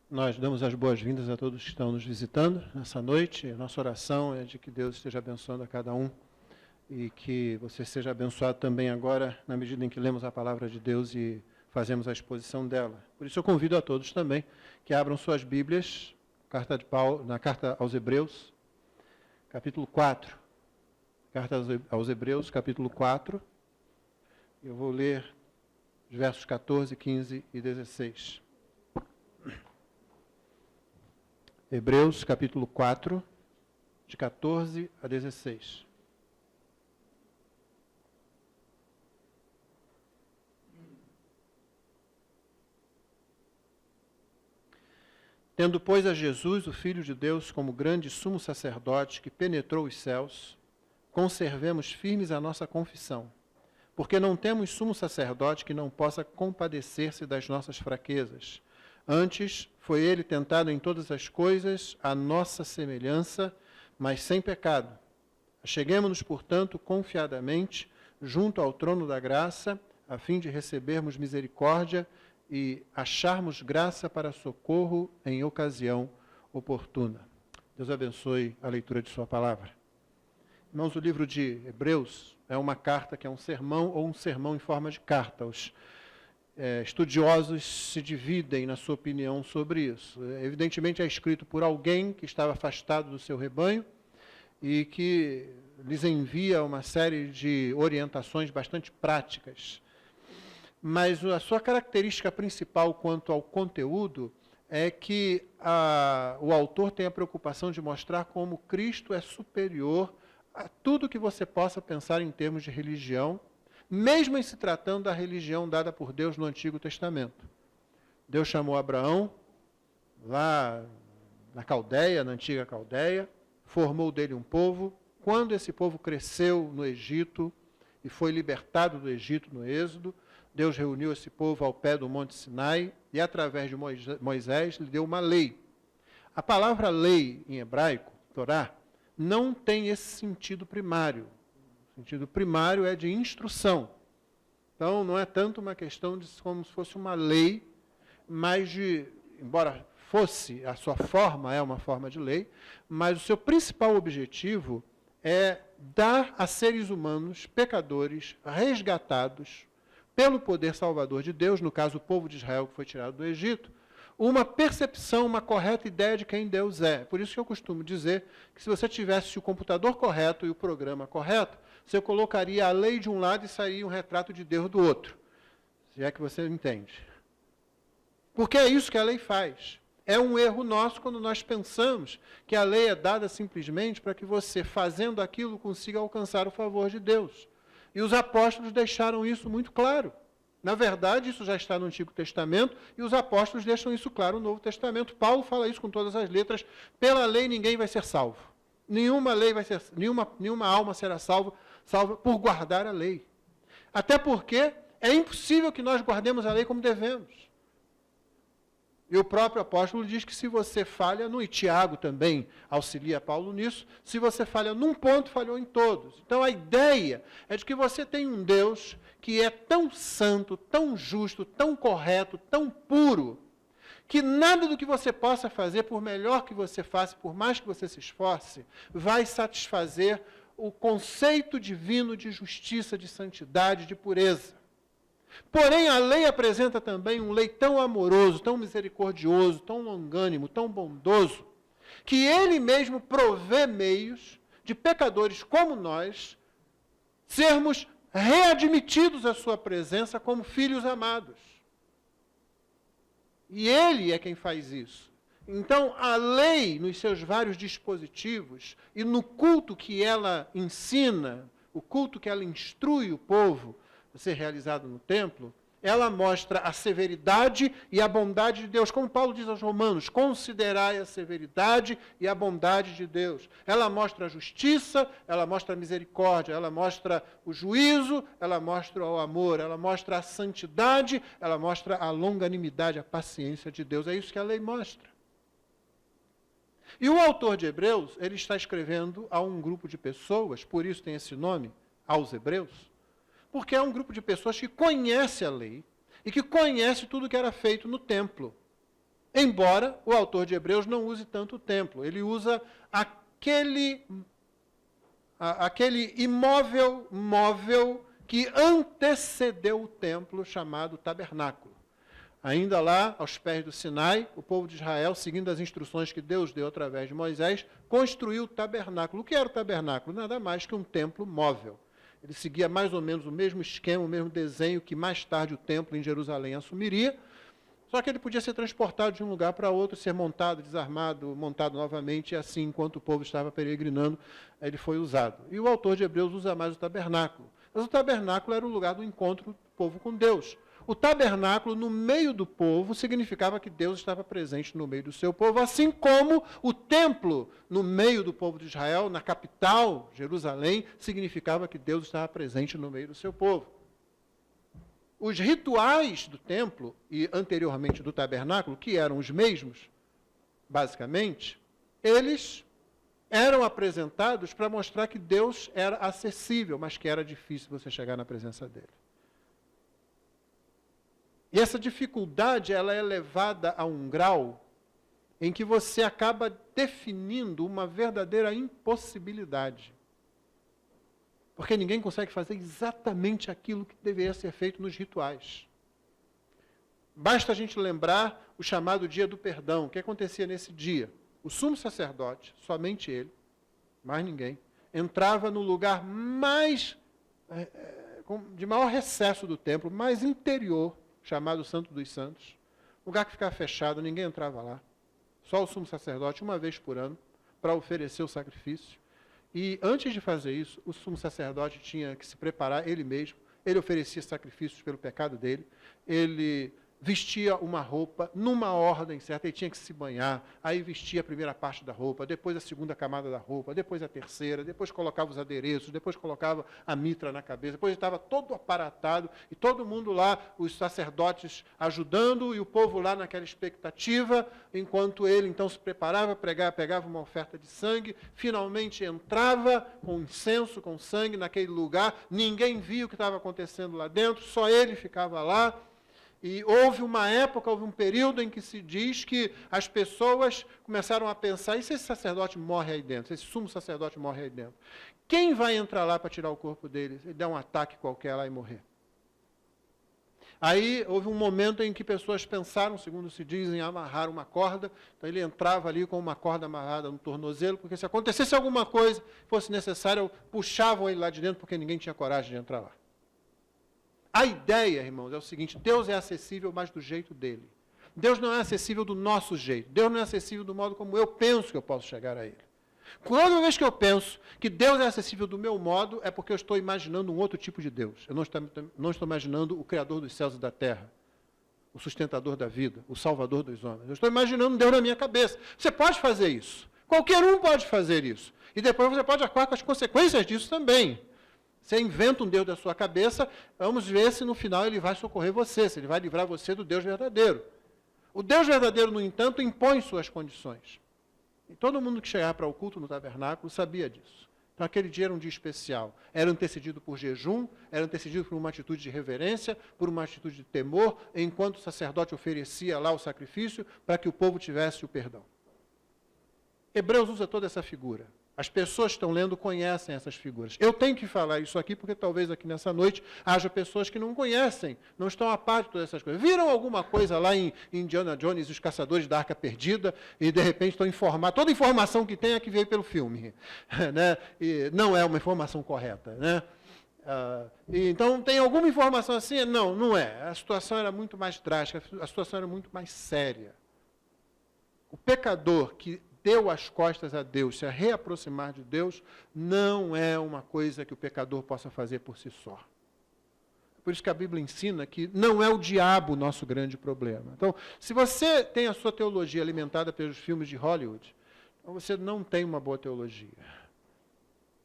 Nós damos as boas-vindas a todos que estão nos visitando nessa noite. A nossa oração é de que Deus esteja abençoando a cada um e que você seja abençoado também agora, na medida em que lemos a palavra de Deus e fazemos a exposição dela. Por isso eu convido a todos também que abram suas Bíblias, na carta aos Hebreus, capítulo 4. Carta aos Hebreus, capítulo 4. Eu vou ler os versos 14, 15 e 16. Hebreus, capítulo 4, de 14 a 16. Tendo, pois, a Jesus, o Filho de Deus, como grande sumo sacerdote que penetrou os céus, conservemos firmes a nossa confissão, porque não temos sumo sacerdote que não possa compadecer-se das nossas fraquezas. Antes, foi ele tentado em todas as coisas, à nossa semelhança, mas sem pecado. Acheguemo-nos, portanto, confiadamente, junto ao trono da graça, a fim de recebermos misericórdia e acharmos graça para socorro em ocasião oportuna. Deus abençoe a leitura de sua palavra. Irmãos, o livro de Hebreus é uma carta que é um sermão ou um sermão em forma de carta. Os estudiosos se dividem na sua opinião sobre isso. Evidentemente é escrito por alguém que estava afastado do seu rebanho e que lhes envia uma série de orientações bastante práticas. Mas a sua característica principal quanto ao conteúdo é que o autor tem a preocupação de mostrar como Cristo é superior a tudo que você possa pensar em termos de religião, mesmo em se tratando da religião dada por Deus no Antigo Testamento. Deus chamou Abraão, lá na Caldeia, na antiga Caldeia, formou dele um povo. Quando esse povo cresceu no Egito e foi libertado do Egito no Êxodo, Deus reuniu esse povo ao pé do Monte Sinai e, através de Moisés, lhe deu uma lei. A palavra lei, em hebraico, Torá, não tem esse sentido primário. O sentido primário é de instrução. Então, não é tanto uma questão de como se fosse uma lei, mas embora fosse, a sua forma é uma forma de lei, mas o seu principal objetivo é dar a seres humanos, pecadores, resgatados pelo poder salvador de Deus, no caso o povo de Israel que foi tirado do Egito, uma percepção, uma correta ideia de quem Deus é. Por isso que eu costumo dizer que se você tivesse o computador correto e o programa correto, você colocaria a lei de um lado e sairia um retrato de Deus do outro. Se é que você entende. Porque é isso que a lei faz. É um erro nosso quando nós pensamos que a lei é dada simplesmente para que você, fazendo aquilo, consiga alcançar o favor de Deus. E os apóstolos deixaram isso muito claro. Na verdade, isso já está no Antigo Testamento, e os apóstolos deixam isso claro no Novo Testamento. Paulo fala isso com todas as letras: pela lei ninguém vai ser salvo. Nenhuma alma será salva por guardar a lei. Até porque é impossível que nós guardemos a lei como devemos. E o próprio apóstolo diz que se você falha, e Tiago também auxilia Paulo nisso, se você falha num ponto, falhou em todos. Então a ideia é de que você tem um Deus que é tão santo, tão justo, tão correto, tão puro, que nada do que você possa fazer, por melhor que você faça, por mais que você se esforce, vai satisfazer o conceito divino de justiça, de santidade, de pureza. Porém, a lei apresenta também um lei tão amoroso, tão misericordioso, tão longânimo, tão bondoso, que ele mesmo provê meios de pecadores como nós sermos readmitidos à sua presença como filhos amados. E ele é quem faz isso. Então, a lei, nos seus vários dispositivos, e no culto que ela ensina, o culto que ela instrui o povo a ser realizado no templo, ela mostra a severidade e a bondade de Deus. Como Paulo diz aos Romanos, considerai a severidade e a bondade de Deus. Ela mostra a justiça, ela mostra a misericórdia, ela mostra o juízo, ela mostra o amor, ela mostra a santidade, ela mostra a longanimidade, a paciência de Deus. É isso que a lei mostra. E o autor de Hebreus, ele está escrevendo a um grupo de pessoas, por isso tem esse nome, aos Hebreus, porque é um grupo de pessoas que conhece a lei e que conhece tudo que era feito no templo. Embora o autor de Hebreus não use tanto o templo, ele usa aquele imóvel móvel que antecedeu o templo, chamado tabernáculo. Ainda lá, aos pés do Sinai, o povo de Israel, seguindo as instruções que Deus deu através de Moisés, construiu o tabernáculo. O que era o tabernáculo? Nada mais que um templo móvel. Ele seguia mais ou menos o mesmo esquema, o mesmo desenho que mais tarde o templo em Jerusalém assumiria, só que ele podia ser transportado de um lugar para outro, ser montado, desarmado, montado novamente, e assim, enquanto o povo estava peregrinando, ele foi usado. E o autor de Hebreus usa mais o tabernáculo. Mas o tabernáculo era o lugar do encontro do povo com Deus. O tabernáculo, no meio do povo, significava que Deus estava presente no meio do seu povo, assim como o templo, no meio do povo de Israel, na capital, Jerusalém, significava que Deus estava presente no meio do seu povo. Os rituais do templo, e anteriormente do tabernáculo, que eram os mesmos, basicamente, eles eram apresentados para mostrar que Deus era acessível, mas que era difícil você chegar na presença dele. E essa dificuldade, ela é levada a um grau em que você acaba definindo uma verdadeira impossibilidade. Porque ninguém consegue fazer exatamente aquilo que deveria ser feito nos rituais. Basta a gente lembrar o chamado dia do perdão. O que acontecia nesse dia? O sumo sacerdote, somente ele, mais ninguém, entrava no lugar de maior recesso do templo, mais interior, chamado Santo dos Santos, lugar que ficava fechado, ninguém entrava lá. Só o sumo sacerdote, uma vez por ano, para oferecer o sacrifício. E antes de fazer isso, o sumo sacerdote tinha que se preparar ele mesmo, ele oferecia sacrifícios pelo pecado dele, ele vestia uma roupa numa ordem certa, ele tinha que se banhar, aí vestia a primeira parte da roupa, depois a segunda camada da roupa, depois a terceira, depois colocava os adereços, depois colocava a mitra na cabeça, depois ele estava todo aparatado, e todo mundo lá, os sacerdotes ajudando, e o povo lá naquela expectativa, enquanto ele então se preparava, pegava uma oferta de sangue, finalmente entrava com incenso, com sangue naquele lugar, ninguém via o que estava acontecendo lá dentro, só ele ficava lá. E houve uma época, houve um período em que se diz que as pessoas começaram a pensar, e se esse sacerdote morre aí dentro, se esse sumo sacerdote morre aí dentro? Quem vai entrar lá para tirar o corpo dele? Ele dá um ataque qualquer lá e morrer. Aí houve um momento em que pessoas pensaram, segundo se diz, em amarrar uma corda, então ele entrava ali com uma corda amarrada no tornozelo, porque se acontecesse alguma coisa, fosse necessário, puxavam ele lá de dentro, porque ninguém tinha coragem de entrar lá. A ideia, irmãos, é o seguinte: Deus é acessível, mas do jeito dele. Deus não é acessível do nosso jeito. Deus não é acessível do modo como eu penso que eu posso chegar a ele. Toda vez que eu penso que Deus é acessível do meu modo, é porque eu estou imaginando um outro tipo de Deus. Eu não estou imaginando o Criador dos céus e da terra, o sustentador da vida, o Salvador dos homens. Eu estou imaginando Deus na minha cabeça. Você pode fazer isso. Qualquer um pode fazer isso. E depois você pode arcar com as consequências disso também. Você inventa um Deus da sua cabeça, vamos ver se no final ele vai socorrer você, se ele vai livrar você do Deus verdadeiro. O Deus verdadeiro, no entanto, impõe suas condições. E todo mundo que chegava para o culto no tabernáculo sabia disso. Então aquele dia era um dia especial. Era antecedido por jejum, era antecedido por uma atitude de reverência, por uma atitude de temor, enquanto o sacerdote oferecia lá o sacrifício para que o povo tivesse o perdão. Hebreus usa toda essa figura. As pessoas que estão lendo conhecem essas figuras. Eu tenho que falar isso aqui porque talvez aqui nessa noite haja pessoas que não conhecem, não estão a par de todas essas coisas. Viram alguma coisa lá em Indiana Jones e os Caçadores da Arca Perdida e de repente estão informados. Toda informação que tem é que veio pelo filme. Né? E não é uma informação correta. Né? Então tem alguma informação assim? Não, não é. A situação era muito mais drástica, a situação era muito mais séria. O pecador que deu as costas a Deus, se reaproximar de Deus, não é uma coisa que o pecador possa fazer por si só. Por isso que a Bíblia ensina que não é o diabo o nosso grande problema. Então, se você tem a sua teologia alimentada pelos filmes de Hollywood, então você não tem uma boa teologia.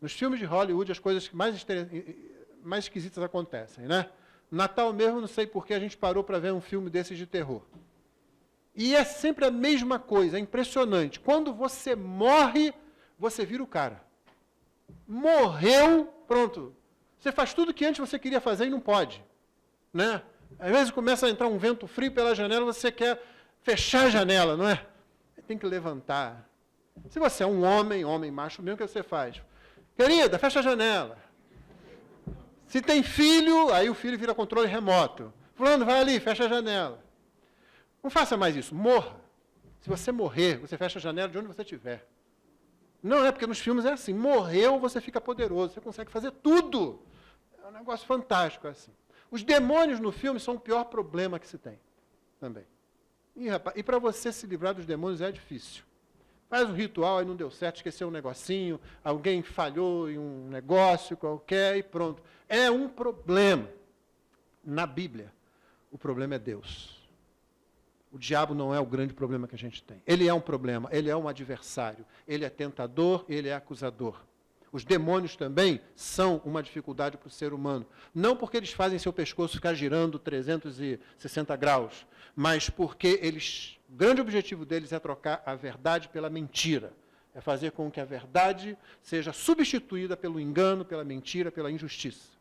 Nos filmes de Hollywood, as coisas mais esquisitas acontecem, né? Natal mesmo, não sei por que a gente parou para ver um filme desses de terror. E é sempre a mesma coisa, é impressionante. Quando você morre, você vira o cara. Morreu, pronto. Você faz tudo que antes você queria fazer e não pode. Né? Às vezes começa a entrar um vento frio pela janela, você quer fechar a janela, não é? Tem que levantar. Se você é um homem macho mesmo, o que você faz? Querida, fecha a janela. Se tem filho, aí o filho vira controle remoto. Fulano, vai ali, fecha a janela. Não faça mais isso, morra. Se você morrer, você fecha a janela de onde você estiver. Não é porque nos filmes é assim, morreu, você fica poderoso, você consegue fazer tudo. É um negócio fantástico assim. Os demônios no filme são o pior problema que se tem, também. E para você se livrar dos demônios é difícil. Faz um ritual, aí não deu certo, esqueceu um negocinho, alguém falhou em um negócio qualquer e pronto. É um problema. Na Bíblia, o problema é Deus. O diabo não é o grande problema que a gente tem. Ele é um problema, ele é um adversário, ele é tentador, ele é acusador. Os demônios também são uma dificuldade para o ser humano. Não porque eles fazem seu pescoço ficar girando 360 graus, mas porque o grande objetivo deles é trocar a verdade pela mentira. É fazer com que a verdade seja substituída pelo engano, pela mentira, pela injustiça.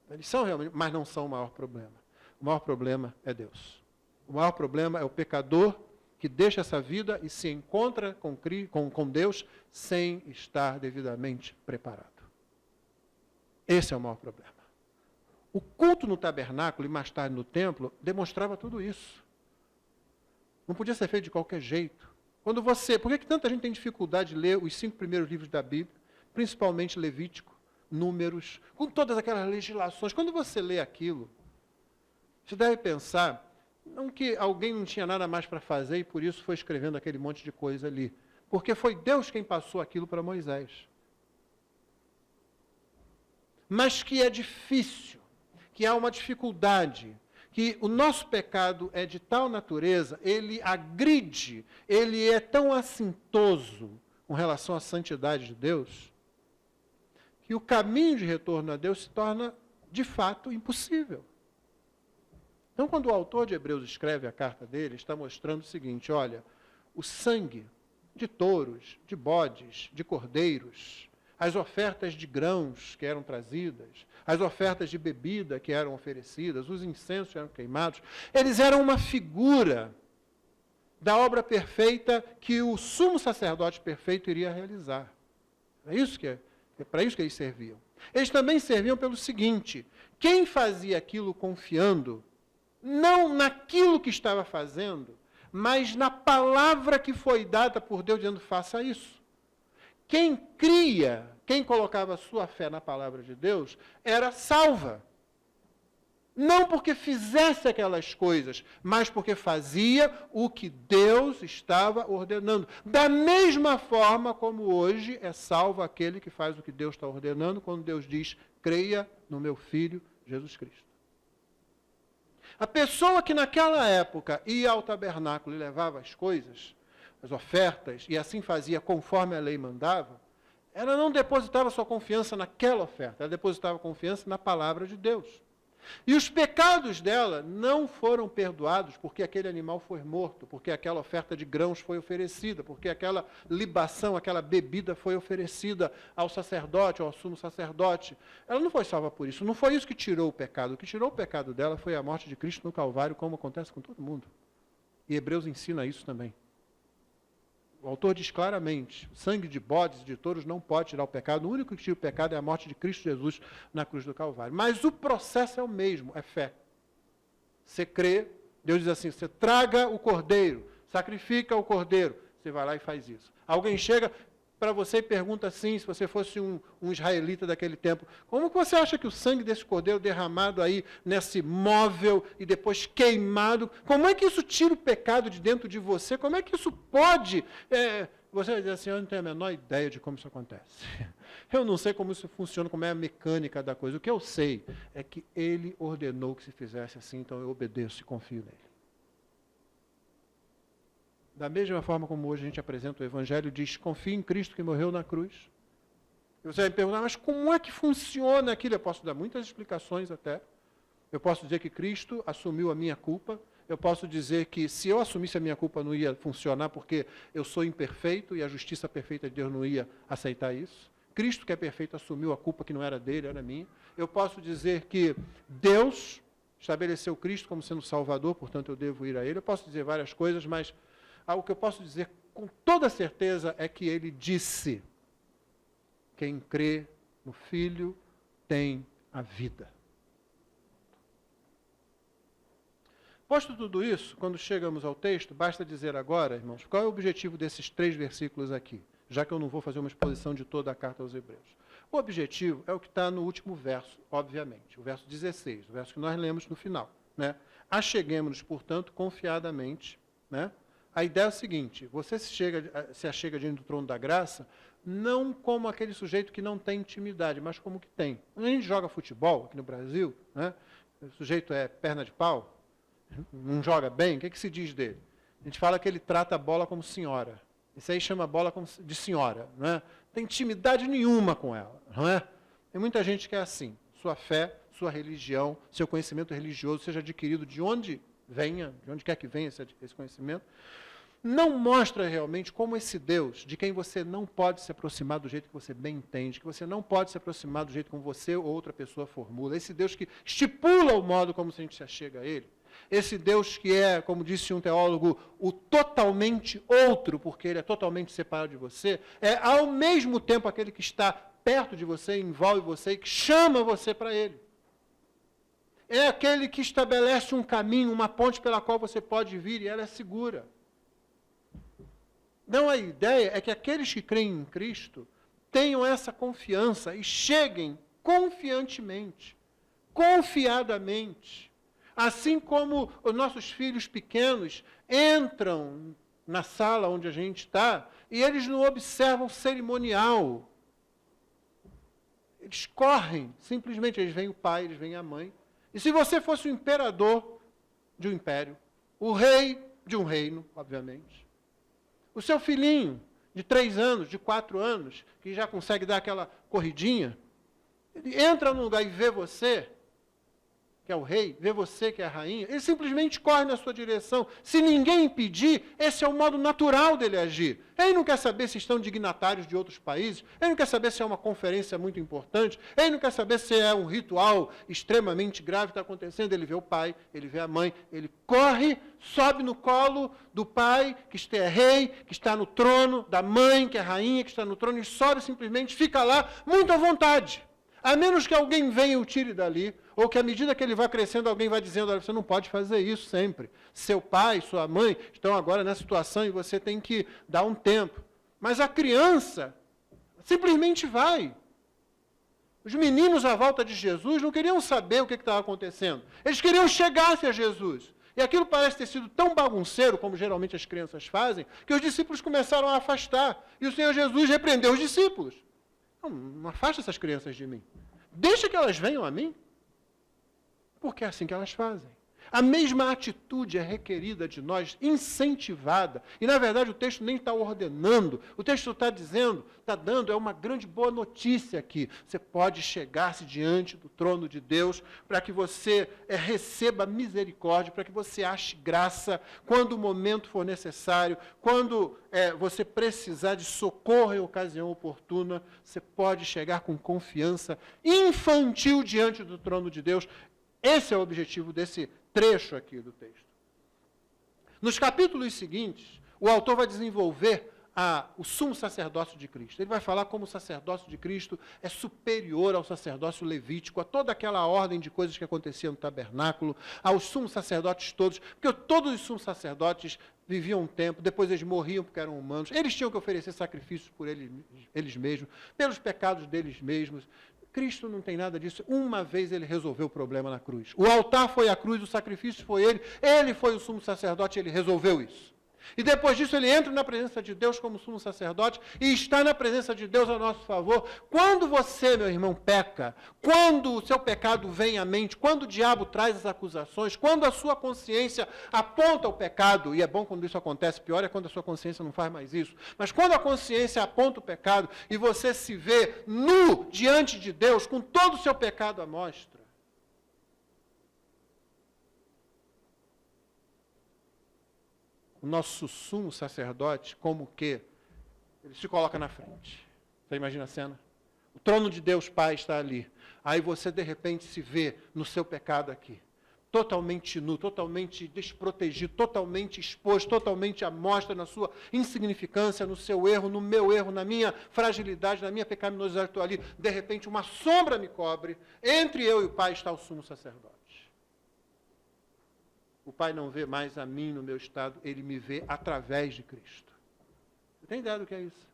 Eles são realmente, mas não são o maior problema. O maior problema é Deus. O maior problema é o pecador que deixa essa vida e se encontra com Deus sem estar devidamente preparado. Esse é o maior problema. O culto no tabernáculo e mais tarde no templo demonstrava tudo isso. Não podia ser feito de qualquer jeito. Por que tanta gente tem dificuldade de ler os 5 primeiros livros da Bíblia, principalmente Levítico, Números, com todas aquelas legislações? Quando você lê aquilo, você deve pensar, não que alguém não tinha nada mais para fazer e por isso foi escrevendo aquele monte de coisa ali. Porque foi Deus quem passou aquilo para Moisés. Mas que é difícil, que há uma dificuldade, que o nosso pecado é de tal natureza, ele agride, ele é tão assintoso com relação à santidade de Deus, que o caminho de retorno a Deus se torna, de fato, impossível. Então, quando o autor de Hebreus escreve a carta dele, está mostrando o seguinte, olha, o sangue de touros, de bodes, de cordeiros, as ofertas de grãos que eram trazidas, as ofertas de bebida que eram oferecidas, os incensos que eram queimados, eles eram uma figura da obra perfeita que o sumo sacerdote perfeito iria realizar. É para isso que eles serviam. Eles também serviam pelo seguinte, quem fazia aquilo confiando, não naquilo que estava fazendo, mas na palavra que foi dada por Deus, dizendo, faça isso. Quem cria, quem colocava sua fé na palavra de Deus, era salva. Não porque fizesse aquelas coisas, mas porque fazia o que Deus estava ordenando. Da mesma forma como hoje é salvo aquele que faz o que Deus está ordenando, quando Deus diz, creia no meu Filho Jesus Cristo. A pessoa que naquela época ia ao tabernáculo e levava as coisas, as ofertas, e assim fazia conforme a lei mandava, ela não depositava sua confiança naquela oferta, ela depositava confiança na palavra de Deus. E os pecados dela não foram perdoados porque aquele animal foi morto, porque aquela oferta de grãos foi oferecida, porque aquela libação, aquela bebida foi oferecida ao sacerdote, ao sumo sacerdote. Ela não foi salva por isso, não foi isso que tirou o pecado. O que tirou o pecado dela foi a morte de Cristo no Calvário, como acontece com todo mundo. E Hebreus ensina isso também. O autor diz claramente, o sangue de bodes e de touros não pode tirar o pecado, o único que tira o pecado é a morte de Cristo Jesus na cruz do Calvário. Mas o processo é o mesmo, é fé. Você crê, Deus diz assim, você traga o cordeiro, sacrifica o cordeiro, você vai lá e faz isso. Alguém chega para você e pergunta assim, se você fosse um israelita daquele tempo, como que você acha que o sangue desse cordeiro derramado aí nesse móvel e depois queimado, como é que isso tira o pecado de dentro de você? Como é que isso pode... Você vai dizer assim, eu não tenho a menor ideia de como isso acontece. Eu não sei como isso funciona, como é a mecânica da coisa. O que eu sei é que ele ordenou que se fizesse assim, então eu obedeço e confio nele. Da mesma forma como hoje a gente apresenta o Evangelho, diz, confie em Cristo que morreu na cruz. E você vai me perguntar, mas como é que funciona aquilo? Eu posso dar muitas explicações até. Eu posso dizer que Cristo assumiu a minha culpa. Eu posso dizer que se eu assumisse a minha culpa não ia funcionar porque eu sou imperfeito e a justiça perfeita de Deus não ia aceitar isso. Cristo, que é perfeito, assumiu a culpa que não era dele, era minha. Eu posso dizer que Deus estabeleceu Cristo como sendo Salvador, portanto eu devo ir a Ele. Eu posso dizer várias coisas, mas o que eu posso dizer com toda certeza é que Ele disse: quem crê no Filho tem a vida. Posto tudo isso, quando chegamos ao texto, basta dizer agora, irmãos, qual é o objetivo desses 3 versículos aqui, já que eu não vou fazer uma exposição de toda a carta aos Hebreus. O objetivo é o que está no último verso, obviamente, o verso 16, o verso que nós lemos no final. Né? Acheguemos-nos, portanto, confiadamente. Né? A ideia é o seguinte: você se achega diante do trono da graça, não como aquele sujeito que não tem intimidade, mas como que tem. Quando a gente joga futebol aqui no Brasil, né? O sujeito é perna de pau, não joga bem, o que se diz dele? A gente fala que ele trata a bola como senhora. Isso aí chama a bola de senhora. Não é? Não tem intimidade nenhuma com ela. Não é? Tem muita gente que é assim. Sua fé, sua religião, seu conhecimento religioso seja adquirido de onde venha, de onde quer que venha esse conhecimento, não mostra realmente como esse Deus, de quem você não pode se aproximar do jeito que você bem entende, que você não pode se aproximar do jeito como você ou outra pessoa formula, esse Deus que estipula o modo como a gente se achega a Ele, esse Deus que é, como disse um teólogo, o totalmente outro, porque Ele é totalmente separado de você, é ao mesmo tempo aquele que está perto de você, envolve você e que chama você para Ele. É aquele que estabelece um caminho, uma ponte pela qual você pode vir e ela é segura. Então a ideia é que aqueles que creem em Cristo tenham essa confiança e cheguem confiantemente, confiadamente. Assim como os nossos filhos pequenos entram na sala onde a gente está e eles não observam cerimonial. Eles correm, simplesmente eles veem o pai, eles veem a mãe. E se você fosse o imperador de um império, o rei de um reino, obviamente, o seu filhinho de 3 anos, de 4 anos, que já consegue dar aquela corridinha, ele entra num lugar e vê você, que é o rei, vê você, que é a rainha, ele simplesmente corre na sua direção. Se ninguém impedir, esse é o modo natural dele agir. Ele não quer saber se estão dignatários de outros países, ele não quer saber se é uma conferência muito importante, ele não quer saber se é um ritual extremamente grave que está acontecendo. Ele vê o pai, ele vê a mãe, ele corre, sobe no colo do pai, que é rei, que está no trono, da mãe, que é rainha, que está no trono, e sobe simplesmente, fica lá, muito à vontade. A menos que alguém venha e o tire dali, ou que à medida que ele vai crescendo, alguém vai dizendo: olha, você não pode fazer isso sempre. Seu pai, sua mãe estão agora nessa situação e você tem que dar um tempo. Mas a criança simplesmente vai. Os meninos à volta de Jesus não queriam saber o que estava acontecendo. Eles queriam chegar-se a Jesus. E aquilo parece ter sido tão bagunceiro, como geralmente as crianças fazem, que os discípulos começaram a afastar. E o Senhor Jesus repreendeu os discípulos. Não afasta essas crianças de mim. Deixa que elas venham a mim. Porque é assim que elas fazem. A mesma atitude é requerida de nós, incentivada. E, na verdade, o texto nem está ordenando. O texto está dizendo, está dando, é uma grande boa notícia aqui. Você pode chegar-se diante do trono de Deus para que você receba misericórdia, para que você ache graça quando o momento for necessário, quando você precisar de socorro em ocasião oportuna, você pode chegar com confiança infantil diante do trono de Deus. Esse é o objetivo desse trecho aqui do texto. Nos capítulos seguintes, o autor vai desenvolver o sumo sacerdócio de Cristo. Ele vai falar como o sacerdócio de Cristo é superior ao sacerdócio levítico, a toda aquela ordem de coisas que aconteciam no tabernáculo, aos sumos sacerdotes todos, porque todos os sumos sacerdotes viviam um tempo, depois eles morriam porque eram humanos, eles tinham que oferecer sacrifícios por eles mesmos, pelos pecados deles mesmos. Cristo não tem nada disso. Uma vez ele resolveu o problema na cruz. O altar foi a cruz, o sacrifício foi ele foi o sumo sacerdote, ele resolveu isso. E depois disso ele entra na presença de Deus como sumo sacerdote e está na presença de Deus a nosso favor. Quando você, meu irmão, peca, quando o seu pecado vem à mente, quando o diabo traz as acusações, quando a sua consciência aponta o pecado, e é bom quando isso acontece, pior é quando a sua consciência não faz mais isso, mas quando a consciência aponta o pecado e você se vê nu diante de Deus, com todo o seu pecado à mostra, o nosso sumo sacerdote, como que ele se coloca na frente. Você imagina a cena? O trono de Deus Pai está ali. Aí você, de repente, se vê no seu pecado aqui. totalmente nu, totalmente desprotegido, totalmente exposto, totalmente à mostra na sua insignificância, no seu erro, no meu erro, na minha fragilidade, na minha pecaminosidade, estou ali, de repente uma sombra me cobre, entre eu e o Pai está o sumo sacerdote. O Pai não vê mais a mim no meu estado, ele me vê através de Cristo. Você tem ideia do que é isso?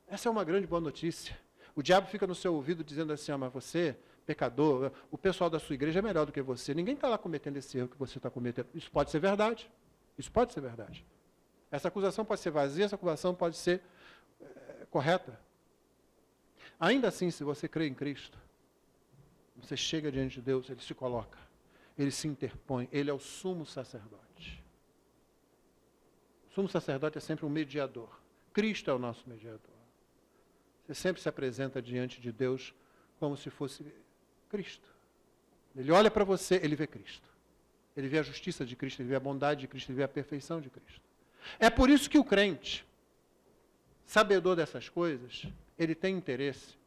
Essa é uma grande boa notícia. O diabo fica no seu ouvido dizendo assim, mas você, pecador, o pessoal da sua igreja é melhor do que você. Ninguém está lá cometendo esse erro que você está cometendo. Isso pode ser verdade. Isso pode ser verdade. Essa acusação pode ser vazia, essa acusação pode ser correta. Ainda assim, se você crê em Cristo, você chega diante de Deus, ele se coloca, ele se interpõe, ele é o sumo sacerdote. O sumo sacerdote é sempre um mediador. Cristo é o nosso mediador. Você sempre se apresenta diante de Deus como se fosse Cristo. Ele olha para você, ele vê Cristo. Ele vê a justiça de Cristo, ele vê a bondade de Cristo, ele vê a perfeição de Cristo. É por isso que o crente, sabedor dessas coisas, ele tem interesse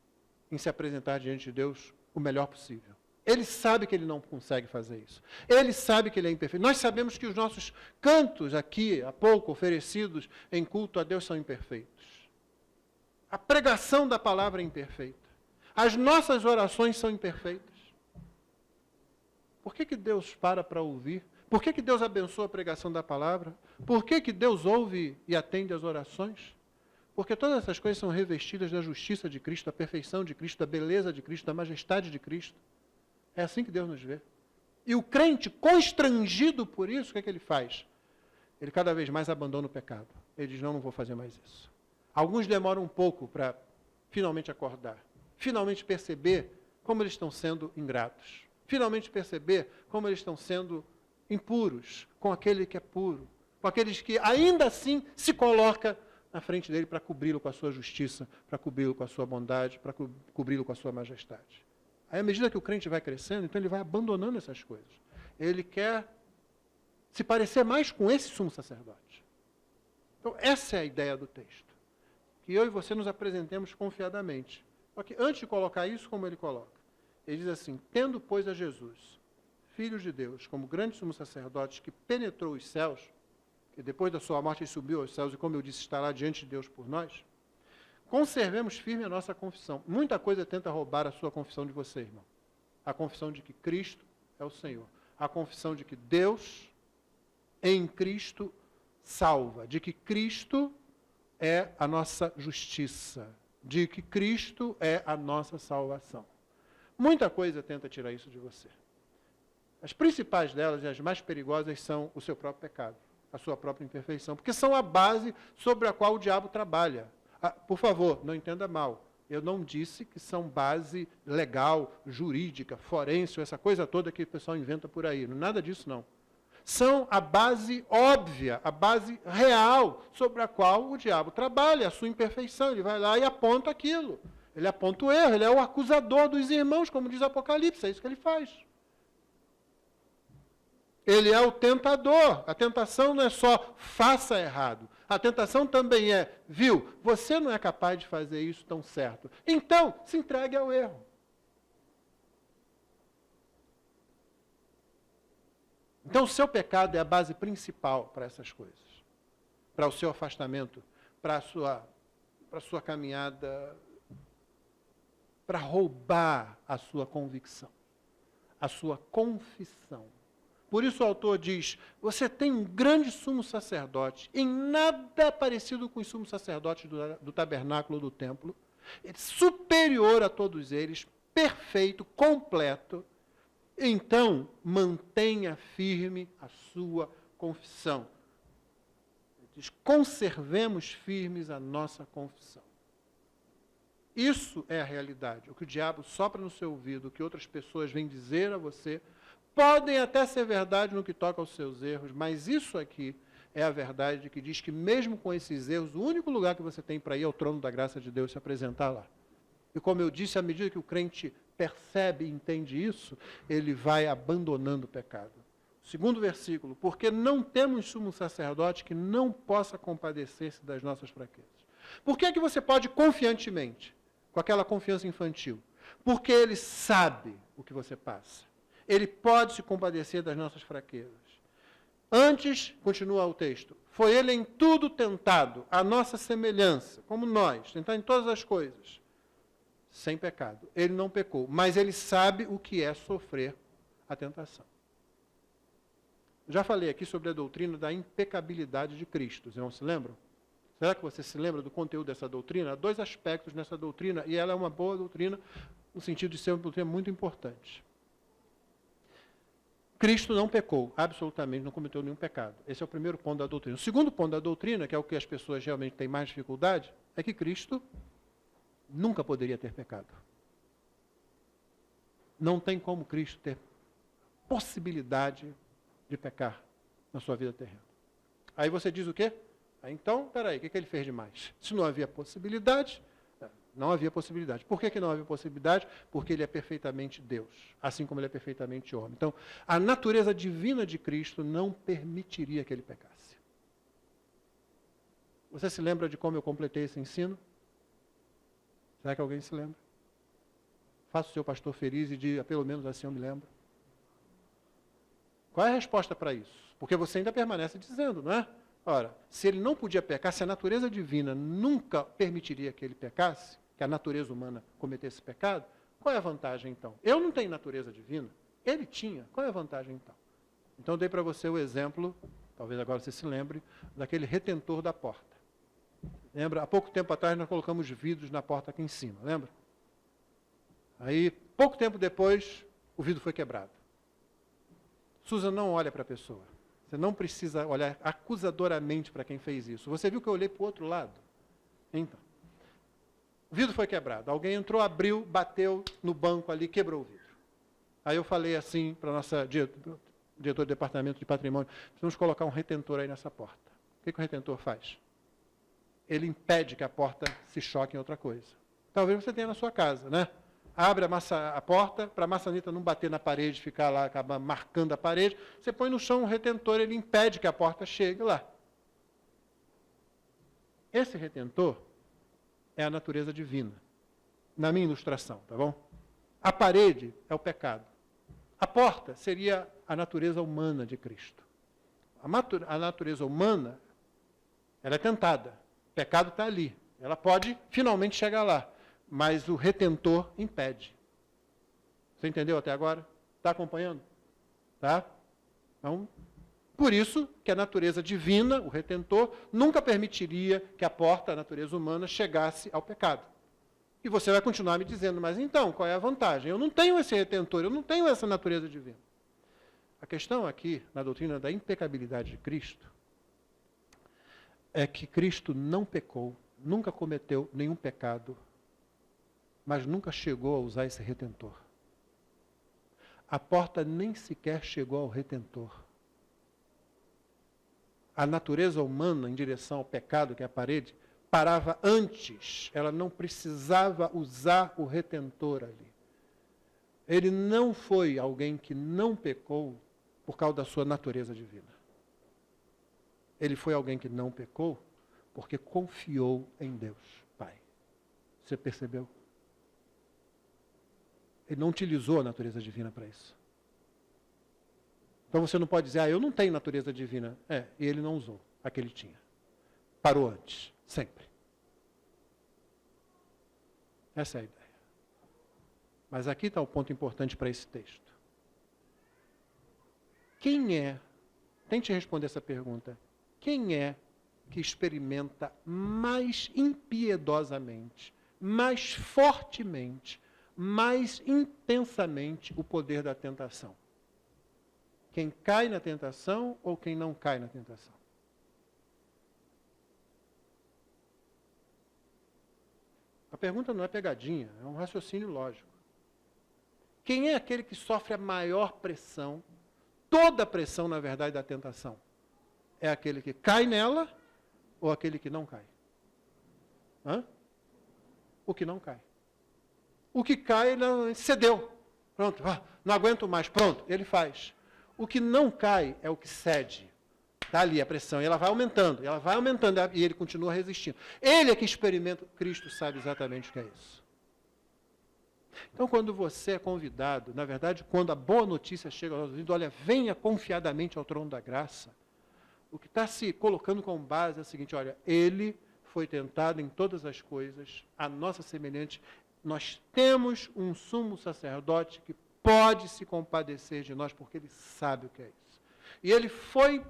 em se apresentar diante de Deus o melhor possível. Ele sabe que ele não consegue fazer isso. Ele sabe que ele é imperfeito. Nós sabemos que os nossos cantos aqui, há pouco, oferecidos em culto a Deus, são imperfeitos. A pregação da palavra é imperfeita. As nossas orações são imperfeitas. Por que Deus para ouvir? Por que Deus abençoa a pregação da palavra? Por que Deus ouve e atende às orações? Porque todas essas coisas são revestidas da justiça de Cristo, da perfeição de Cristo, da beleza de Cristo, da majestade de Cristo. É assim que Deus nos vê. E o crente, constrangido por isso, o que é que ele faz? Ele cada vez mais abandona o pecado. Ele diz, não vou fazer mais isso. Alguns demoram um pouco para finalmente acordar, finalmente perceber como eles estão sendo ingratos, finalmente perceber como eles estão sendo impuros com aquele que é puro, com aqueles que ainda assim se coloca na frente dele para cobri-lo com a sua justiça, para cobri-lo com a sua bondade, para cobri-lo com a sua majestade. Aí, à medida que o crente vai crescendo, então ele vai abandonando essas coisas. Ele quer se parecer mais com esse sumo sacerdote. Então, essa é a ideia do texto. Que eu e você nos apresentemos confiadamente. Porque antes de colocar isso, como ele coloca? Ele diz assim, tendo, pois, a Jesus, Filho de Deus, como grande sumo sacerdote que penetrou os céus, que depois da sua morte ele subiu aos céus e, como eu disse, está lá diante de Deus por nós, conservemos firme a nossa confissão. Muita coisa tenta roubar a sua confissão de você, irmão. A confissão de que Cristo é o Senhor. A confissão de que Deus, em Cristo, salva. De que Cristo é a nossa justiça. De que Cristo é a nossa salvação. Muita coisa tenta tirar isso de você. As principais delas e as mais perigosas são o seu próprio pecado, a sua própria imperfeição, porque são a base sobre a qual o diabo trabalha. Por favor, não entenda mal. Eu não disse que são base legal, jurídica, forense, essa coisa toda que o pessoal inventa por aí. Nada disso, não. São a base óbvia, a base real sobre a qual o diabo trabalha, a sua imperfeição. Ele vai lá e aponta aquilo. Ele aponta o erro, ele é o acusador dos irmãos, como diz Apocalipse, é isso que ele faz. Ele é o tentador. A tentação não é só faça errado. A tentação também é, viu, você não é capaz de fazer isso tão certo. Então, se entregue ao erro. Então, o seu pecado é a base principal para essas coisas. Para o seu afastamento, para a sua caminhada, para roubar a sua convicção, a sua confissão. Por isso o autor diz, você tem um grande sumo sacerdote, em nada parecido com os sumos sacerdotes do tabernáculo do templo, superior a todos eles, perfeito, completo. Então, mantenha firme a sua confissão. Ele diz, conservemos firmes a nossa confissão. Isso é a realidade. O que o diabo sopra no seu ouvido, o que outras pessoas vêm dizer a você, podem até ser verdade no que toca aos seus erros, mas isso aqui é a verdade que diz que mesmo com esses erros, o único lugar que você tem para ir ao trono da graça de Deus é se apresentar lá. E como eu disse, à medida que o crente percebe e entende isso, ele vai abandonando o pecado. Segundo versículo, porque não temos sumo sacerdote que não possa compadecer-se das nossas fraquezas. Por que é que você pode confiantemente, com aquela confiança infantil? Porque ele sabe o que você passa. Ele pode se compadecer das nossas fraquezas. Antes, continua o texto, foi ele em tudo tentado, à nossa semelhança, como nós, tentar em todas as coisas, sem pecado. Ele não pecou, mas ele sabe o que é sofrer a tentação. Já falei aqui sobre a doutrina da impecabilidade de Cristo, vocês não se lembram? Será que você se lembra do conteúdo dessa doutrina? Há 2 aspectos nessa doutrina, e ela é uma boa doutrina, no sentido de ser uma doutrina muito importante. Cristo não pecou, absolutamente, não cometeu nenhum pecado. Esse é o primeiro ponto da doutrina. O segundo ponto da doutrina, que é o que as pessoas realmente têm mais dificuldade, é que Cristo nunca poderia ter pecado. Não tem como Cristo ter possibilidade de pecar na sua vida terrena. Aí você diz o quê? Então, peraí, o que ele fez demais? Se não havia possibilidade, não havia possibilidade. Por que não havia possibilidade? Porque ele é perfeitamente Deus, assim como ele é perfeitamente homem. Então, a natureza divina de Cristo não permitiria que ele pecasse. Você se lembra de como eu completei esse ensino? Será que alguém se lembra? Faça o seu pastor feliz e diga, pelo menos assim eu me lembro. Qual é a resposta para isso? Porque você ainda permanece dizendo, não é? Ora, se ele não podia pecar, se a natureza divina nunca permitiria que ele pecasse, que a natureza humana cometesse pecado, qual é a vantagem então? Eu não tenho natureza divina, ele tinha, qual é a vantagem então? Então eu dei para você o exemplo, talvez agora você se lembre, daquele retentor da porta. Lembra? Há pouco tempo atrás nós colocamos vidros na porta aqui em cima, lembra? Aí, pouco tempo depois, o vidro foi quebrado. Susan não olha para a pessoa. Você não precisa olhar acusadoramente para quem fez isso. Você viu que eu olhei para o outro lado? Então, o vidro foi quebrado. Alguém entrou, abriu, bateu no banco ali, quebrou o vidro. Aí eu falei assim para a nossa diretor do departamento de patrimônio, precisamos colocar um retentor aí nessa porta. O que o retentor faz? Ele impede que a porta se choque em outra coisa. Talvez você tenha na sua casa, né? Abre a porta, para a maçaneta não bater na parede, ficar lá, acabar marcando a parede. Você põe no chão um retentor, ele impede que a porta chegue lá. Esse retentor é a natureza divina, na minha ilustração, tá bom? A parede é o pecado. A porta seria a natureza humana de Cristo. A natureza humana, ela é tentada. O pecado está ali. Ela pode finalmente chegar lá. Mas o retentor impede. Você entendeu até agora? Está acompanhando? Tá? Então, por isso que a natureza divina, o retentor, nunca permitiria que a porta, a natureza humana, chegasse ao pecado. E você vai continuar me dizendo, mas então, qual é a vantagem? Eu não tenho esse retentor, eu não tenho essa natureza divina. A questão aqui, na doutrina da impecabilidade de Cristo, é que Cristo não pecou, nunca cometeu nenhum pecado, mas nunca chegou a usar esse retentor. A porta nem sequer chegou ao retentor. A natureza humana, em direção ao pecado, que é a parede, parava antes. Ela não precisava usar o retentor ali. Ele não foi alguém que não pecou por causa da sua natureza divina. Ele foi alguém que não pecou porque confiou em Deus, Pai. Você percebeu? Ele não utilizou a natureza divina para isso. Então você não pode dizer, eu não tenho natureza divina. E ele não usou a que ele tinha. Parou antes, sempre. Essa é a ideia. Mas aqui está o ponto importante para esse texto. Quem é, tente responder essa pergunta, quem é que experimenta mais impiedosamente, mais fortemente, mais intensamente o poder da tentação? Quem cai na tentação ou quem não cai na tentação? A pergunta não é pegadinha, é um raciocínio lógico. Quem é aquele que sofre a maior pressão, toda a pressão, na verdade, da tentação? É aquele que cai nela ou aquele que não cai? O que não cai. O que cai, ele cedeu. Pronto, não aguento mais. Pronto, ele faz. O que não cai é o que cede. Está ali a pressão, e ela vai aumentando, e ele continua resistindo. Ele é que experimenta, Cristo sabe exatamente o que é isso. Então, quando você é convidado, na verdade, quando a boa notícia chega aos ouvidos, olha, venha confiadamente ao trono da graça, o que está se colocando como base é o seguinte, olha, ele foi tentado em todas as coisas, a nossa semelhante, nós temos um sumo sacerdote que pode se compadecer de nós, porque ele sabe o que é isso. E ele foi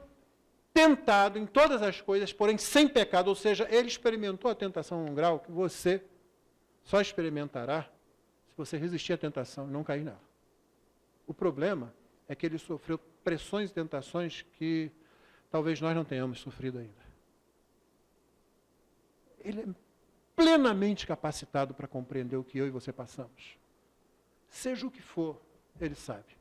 tentado em todas as coisas, porém sem pecado, ou seja, ele experimentou a tentação num grau que você só experimentará se você resistir à tentação e não cair nela. O problema é que ele sofreu pressões e tentações que talvez nós não tenhamos sofrido ainda. Ele é plenamente capacitado para compreender o que eu e você passamos. Seja o que for, ele sabe.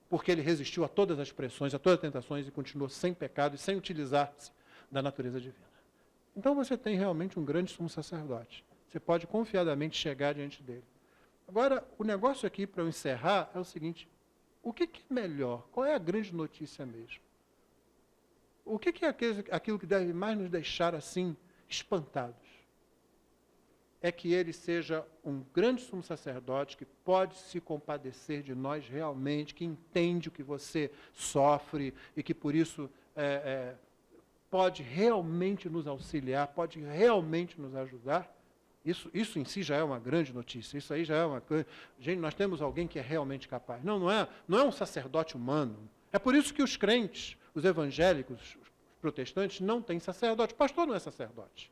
Porque ele resistiu a todas as pressões, a todas as tentações e continuou sem pecado e sem utilizar-se da natureza divina. Então você tem realmente um grande sumo sacerdote. Você pode confiadamente chegar diante dele. Agora, o negócio aqui, para eu encerrar, é o seguinte, o que é melhor? Qual é a grande notícia mesmo? O que é aquilo que deve mais nos deixar assim, espantados? É que ele seja um grande sumo sacerdote que pode se compadecer de nós realmente, que entende o que você sofre e que por isso pode realmente nos auxiliar, pode realmente nos ajudar. Isso em si já é uma grande notícia, isso aí já é uma coisa. Gente, nós temos alguém que é realmente capaz. Não é um sacerdote humano. É por isso que os crentes, os evangélicos, os protestantes, não têm sacerdote. O pastor não é sacerdote.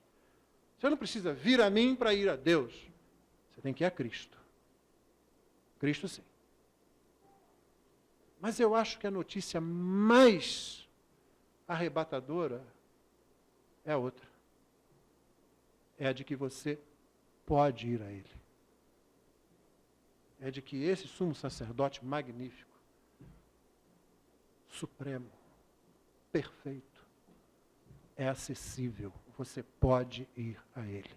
Você não precisa vir a mim para ir a Deus. Você tem que ir a Cristo. Cristo sim. Mas eu acho que a notícia mais arrebatadora é a outra. É a de que você pode ir a Ele. É de que esse sumo sacerdote magnífico, supremo, perfeito, é acessível. Você pode ir a Ele.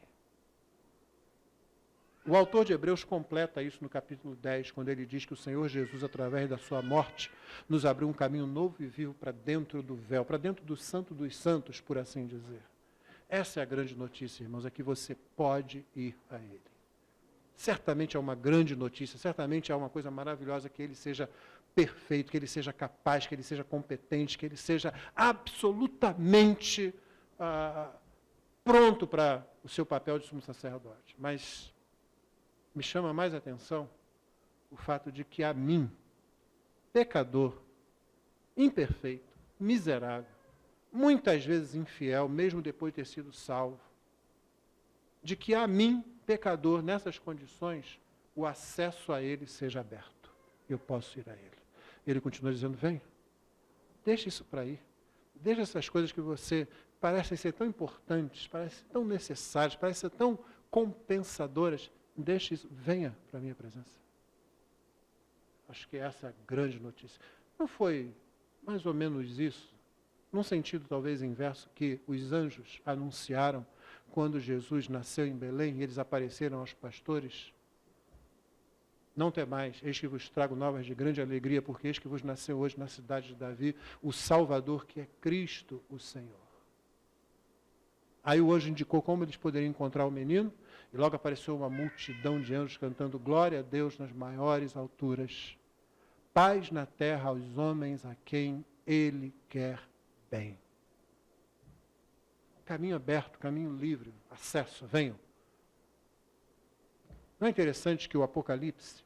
O autor de Hebreus completa isso no capítulo 10, quando ele diz que o Senhor Jesus, através da sua morte, nos abriu um caminho novo e vivo para dentro do véu, para dentro do santo dos santos, por assim dizer. Essa é a grande notícia, irmãos, é que você pode ir a Ele. Certamente é uma grande notícia, certamente é uma coisa maravilhosa que Ele seja perfeito, que Ele seja capaz, que Ele seja competente, que Ele seja absolutamente pronto para o seu papel de sumo sacerdote. Mas me chama mais a atenção o fato de que a mim, pecador, imperfeito, miserável, muitas vezes infiel, mesmo depois de ter sido salvo, de que a mim, pecador, nessas condições, o acesso a Ele seja aberto. Eu posso ir a Ele. Ele continua dizendo, vem, deixa isso para ir. Deixa essas coisas que você parecem ser tão importantes, parecem tão necessárias, parecem ser tão compensadoras. Deixa isso, venha para a minha presença. Acho que essa é a grande notícia. Não foi mais ou menos isso, num sentido talvez inverso, que os anjos anunciaram quando Jesus nasceu em Belém e eles apareceram aos pastores? Não temais, eis que vos trago novas de grande alegria, porque eis que vos nasceu hoje na cidade de Davi o Salvador, que é Cristo o Senhor. Aí o anjo indicou como eles poderiam encontrar o menino, e logo apareceu uma multidão de anjos cantando glória a Deus nas maiores alturas, paz na terra aos homens a quem Ele quer bem. Caminho aberto, caminho livre, acesso, venham. Não é interessante que o Apocalipse,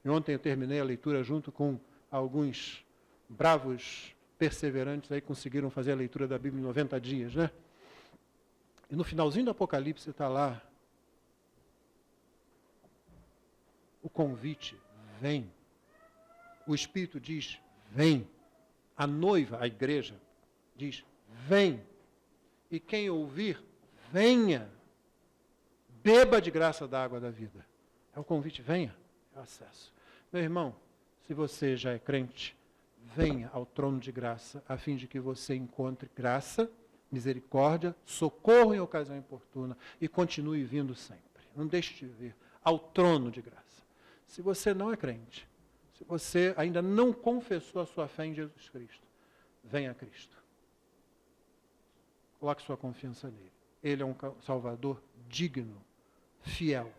e ontem eu terminei a leitura junto com alguns bravos perseverantes, aí conseguiram fazer a leitura da Bíblia em 90 dias, né? E no finalzinho do Apocalipse está lá o convite, vem. O Espírito diz, vem. A noiva, a igreja, diz, vem. E quem ouvir, venha. Beba de graça da água da vida. É o convite, venha, é o acesso. Meu irmão, se você já é crente, venha ao trono de graça, a fim de que você encontre graça, misericórdia, socorro em ocasião oportuna e continue vindo sempre. Não deixe de vir ao trono de graça. Se você não é crente, se você ainda não confessou a sua fé em Jesus Cristo, venha a Cristo. Coloque sua confiança nele. Ele é um Salvador digno, fiel.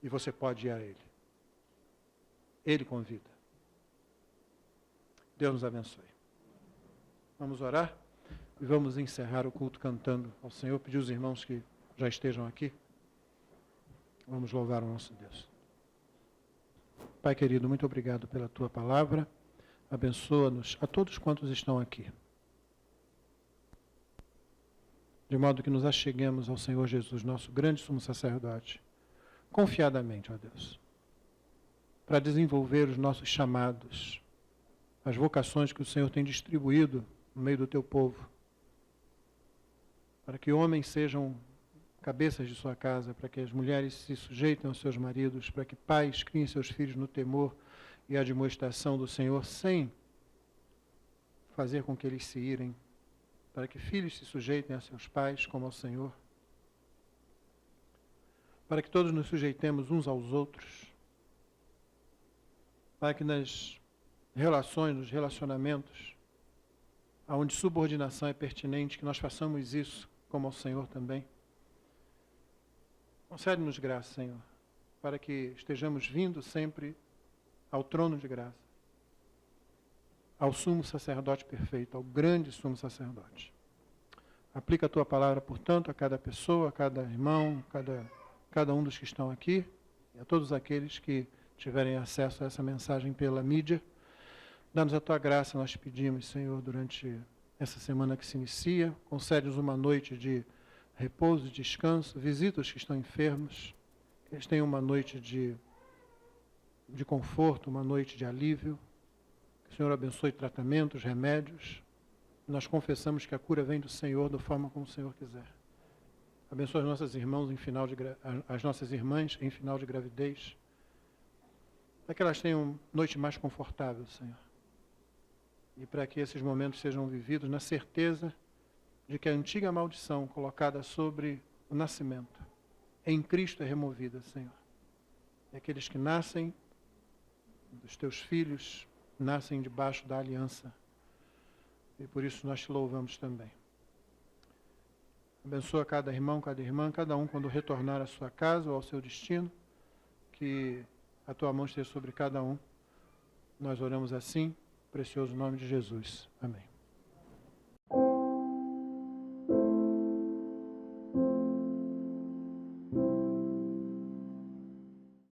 E você pode ir a Ele. Ele convida. Deus nos abençoe. Vamos orar e vamos encerrar o culto cantando ao Senhor. Pedir aos irmãos que já estejam aqui. Vamos louvar o nosso Deus. Pai querido, muito obrigado pela Tua palavra. Abençoa-nos a todos quantos estão aqui. De modo que nos acheguemos ao Senhor Jesus, nosso grande sumo sacerdote, confiadamente, ó Deus, para desenvolver os nossos chamados, as vocações que o Senhor tem distribuído no meio do Teu povo, para que homens sejam cabeças de sua casa, para que as mulheres se sujeitem aos seus maridos, para que pais criem seus filhos no temor e admoestação do Senhor, sem fazer com que eles se irem, para que filhos se sujeitem a seus pais como ao Senhor, para que todos nos sujeitemos uns aos outros, para que nas relações, nos relacionamentos, onde subordinação é pertinente, que nós façamos isso como ao Senhor também. Concede-nos graça, Senhor, para que estejamos vindo sempre ao trono de graça, ao sumo sacerdote perfeito, ao grande sumo sacerdote. Aplica a Tua palavra, portanto, a cada pessoa, a cada irmão, cada um dos que estão aqui, e a todos aqueles que tiverem acesso a essa mensagem pela mídia. Dá-nos a Tua graça, nós pedimos, Senhor, durante essa semana que se inicia. Concede-nos uma noite de repouso, de descanso. Visita os que estão enfermos, que eles tenham uma noite de conforto, uma noite de alívio. Que o Senhor abençoe tratamentos, remédios. Nós confessamos que a cura vem do Senhor, da forma como o Senhor quiser. Abençoe as nossas irmãs as nossas irmãs em final de gravidez, para que elas tenham noite mais confortável, Senhor. E para que esses momentos sejam vividos na certeza de que a antiga maldição colocada sobre o nascimento em Cristo é removida, Senhor. E aqueles que nascem dos Teus filhos nascem debaixo da aliança. E por isso nós Te louvamos também. Abençoa cada irmão, cada irmã, cada um quando retornar à sua casa ou ao seu destino. Que a Tua mão esteja sobre cada um. Nós oramos assim, no precioso nome de Jesus. Amém.